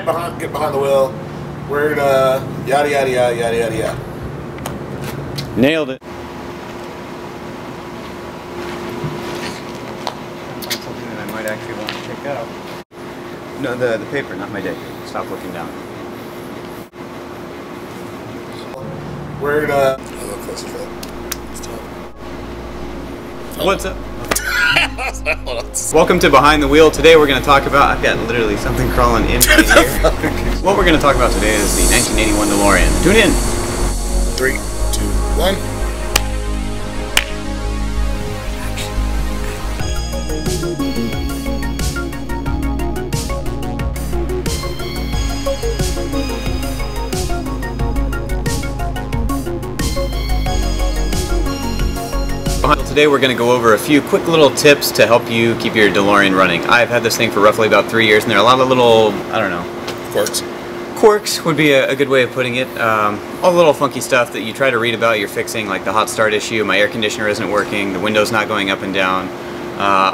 get behind the wheel. We're gonna yada yada yada yada yada yada. Nailed it. That's something that I might actually want to check out. No, the paper, not my day. Stop looking down. We're gonna. What's up? Welcome to Behind the Wheel. Today we're going to talk about, I've got literally something crawling in here. What we're going to talk about today is the 1981 DeLorean. Tune in. 3, 2, 1. Today we're going to go over a few quick little tips to help you keep your DeLorean running. I've had this thing for roughly about 3 years, and there are a lot of little, I don't know, quirks would be a good way of putting it. All the little funky stuff that you try to read about, you're fixing, like the hot start issue, my air conditioner isn't working, the window's not going up and down,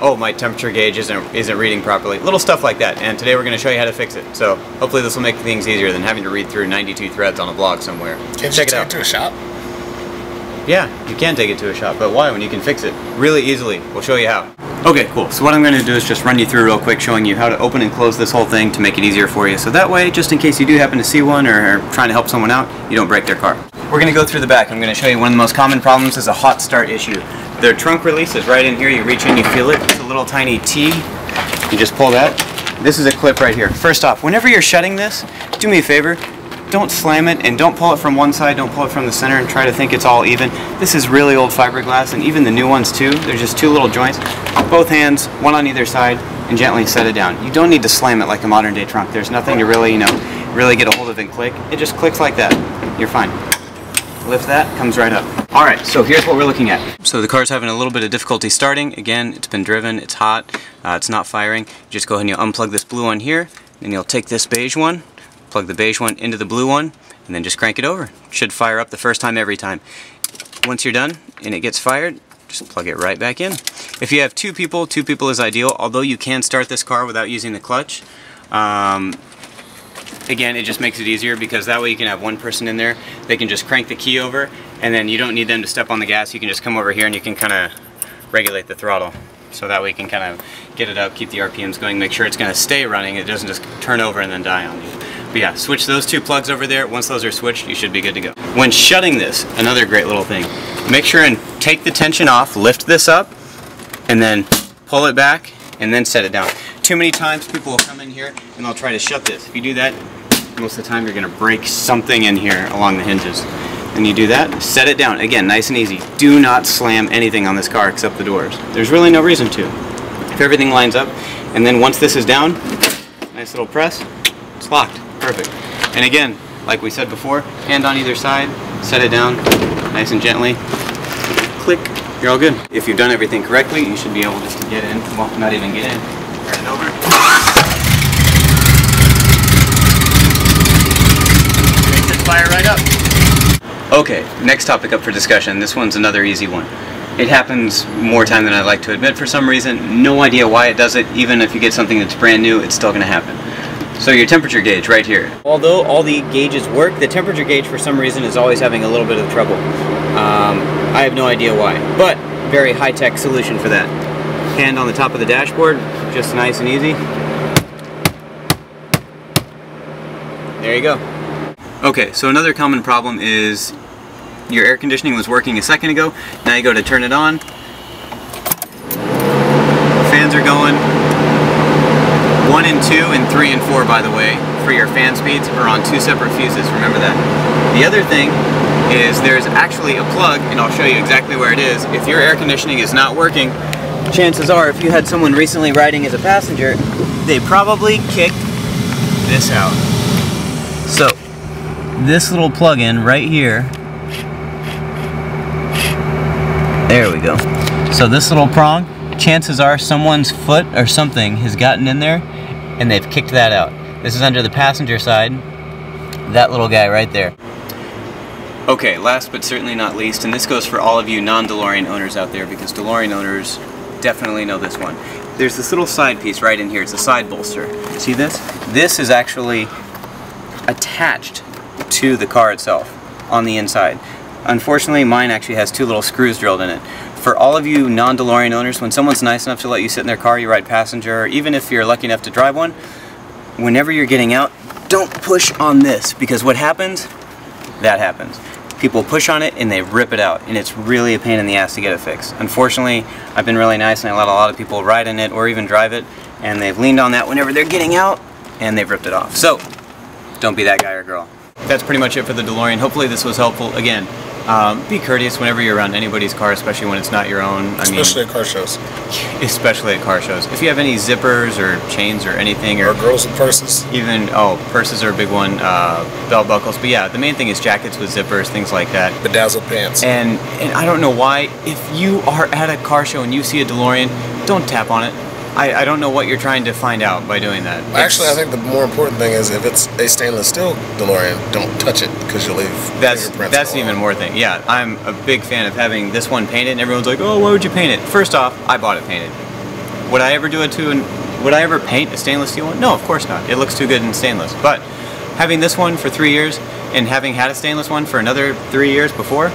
oh, my temperature gauge isn't reading properly, little stuff like that. And today we're going to show you how to fix it. So hopefully this will make things easier than having to read through 92 threads on a blog somewhere. Can't you take it to a shop? Yeah, you can take it to a shop, but why when you can fix it really easily? We'll show you how. Okay, cool. So what I'm going to do is just run you through real quick, showing you how to open and close this whole thing to make it easier for you. So that way, just in case you do happen to see one or are trying to help someone out, you don't break their car. We're going to go through the back. I'm going to show you one of the most common problems is a hot start issue. The trunk release is right in here. You reach in, you feel it. It's a little tiny T. You just pull that. This is a clip right here. First off, whenever you're shutting this, do me a favor. Don't slam it, and don't pull it from one side, don't pull it from the center and try to think it's all even. This is really old fiberglass, and even the new ones too, there's just two little joints. Both hands, one on either side, and gently set it down. You don't need to slam it like a modern day trunk. There's nothing to really, really get a hold of and click. It just clicks like that. You're fine. Lift that, comes right up. Alright, so here's what we're looking at. So the car's having a little bit of difficulty starting. Again, it's been driven, it's hot, it's not firing. Just go ahead and you'll unplug this blue one here, and you'll take this beige one, plug the beige one into the blue one, and then just crank it over. It should fire up the first time every time. Once you're done and it gets fired, just plug it right back in. If you have two people is ideal, although you can start this car without using the clutch. Again, it just makes it easier because that way you can have one person in there. They can just crank the key over, and then you don't need them to step on the gas. You can just come over here and you can kind of regulate the throttle. So that way you can kind of get it up, keep the RPMs going, make sure it's going to stay running. It doesn't just turn over and then die on you. But yeah, switch those two plugs over there. Once those are switched, you should be good to go. When shutting this, another great little thing, make sure and take the tension off, lift this up, and then pull it back, and then set it down. Too many times people will come in here and they'll try to shut this. If you do that, most of the time you're going to break something in here along the hinges. And you do that, set it down. Again, nice and easy. Do not slam anything on this car except the doors. There's really no reason to. If everything lines up, and then once this is down, nice little press, it's locked. Perfect. And again, like we said before, hand on either side, set it down, nice and gently, click, you're all good. If you've done everything correctly, you should be able just to get in, well, not even get in, turn it over. Makes it fire right up. Okay, next topic up for discussion. This one's another easy one. It happens more time than I'd like to admit for some reason. No idea why it does it. Even if you get something that's brand new, it's still going to happen. So your temperature gauge right here. Although all the gauges work, the temperature gauge for some reason is always having a little bit of trouble. I have no idea why, but very high-tech solution for that. Hand on the top of the dashboard, just nice and easy. There you go. Okay, so another common problem is your air conditioning was working a second ago. Now you go to turn it on. Fans are going. 1 and 2 and 3 and 4, by the way, for your fan speeds are on 2 separate fuses. Remember that. The other thing is there's actually a plug, and I'll show you exactly where it is. If your air conditioning is not working, chances are if you had someone recently riding as a passenger, they probably kicked this out. So this little plug-in right here, there we go. So this little prong, chances are someone's foot or something has gotten in there and they've kicked that out. This is under the passenger side, that little guy right there. Okay, last but certainly not least, and this goes for all of you non-DeLorean owners out there, because DeLorean owners definitely know this one. there's this little side piece right in here. It's a side bolster. See this? This is actually attached to the car itself on the inside. Unfortunately, mine actually has 2 little screws drilled in it. For all of you non-DeLorean owners, when someone's nice enough to let you sit in their car, you ride passenger, or even if you're lucky enough to drive one, whenever you're getting out, don't push on this, because what happens? That happens. People push on it and they rip it out, and it's really a pain in the ass to get it fixed. Unfortunately, I've been really nice and I let a lot of people ride in it or even drive it, and they've leaned on that whenever they're getting out and they've ripped it off. So, don't be that guy or girl. That's pretty much it for the DeLorean. Hopefully this was helpful. Again, be courteous whenever you're around anybody's car, especially when it's not your own. Especially at car shows. Especially at car shows. If you have any zippers or chains or anything, or girls with purses. Even, purses are a big one, belt buckles. But yeah, the main thing is jackets with zippers, things like that. Bedazzled pants. And I don't know why, if you are at a car show and you see a DeLorean, don't tap on it. I don't know what you're trying to find out by doing that. Actually, I think the more important thing is if it's a stainless steel DeLorean, don't touch it because you'll leave fingerprints. That's even more thing. Yeah, I'm a big fan of having this one painted, and everyone's like, oh, why would you paint it? First off, I bought it painted. Would I ever do it would I ever paint a stainless steel one? No, of course not. It looks too good in stainless. But having this one for 3 years and having had a stainless one for another 3 years before,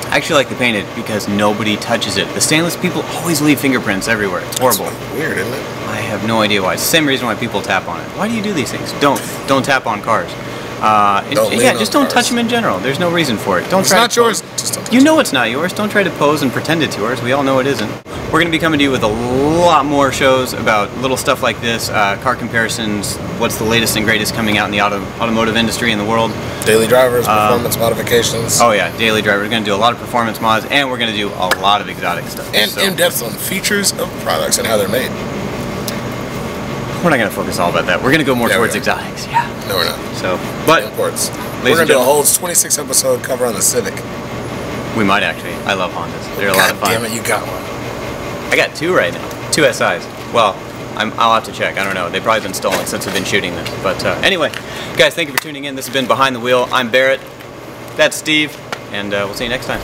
I actually like to paint it because nobody touches it. The stainless people always leave fingerprints everywhere. It's horrible. That's weird, isn't it? I have no idea why. It's the same reason why people tap on it. Why do you do these things? Don't tap on cars. Just don't touch them in general. There's no reason for it. Don't it's try not to yours. Just don't touch you know it's not yours. Don't try to pose and pretend it's yours. We all know it isn't. We're going to be coming to you with a lot more shows about little stuff like this, car comparisons, what's the latest and greatest coming out in the automotive industry in the world. Daily drivers, performance modifications. Oh yeah, daily driver. We're going to do a lot of performance mods, and we're going to do a lot of exotic stuff. And in-depth on features of products and how they're made. We're not going to focus all about that. We're going to go more towards exotics. Yeah. No, we're not. So, but imports. We're going to do a whole 26 episode cover on the Civic. We might actually. I love Hondas. They're a lot of fun. Damn it, you got one. I got 2 right now. 2 SIs. Well, I'll have to check. I don't know. They've probably been stolen since I've been shooting this. But anyway, guys, thank you for tuning in. This has been Behind the Wheel. I'm Barrett. That's Steve. And we'll see you next time.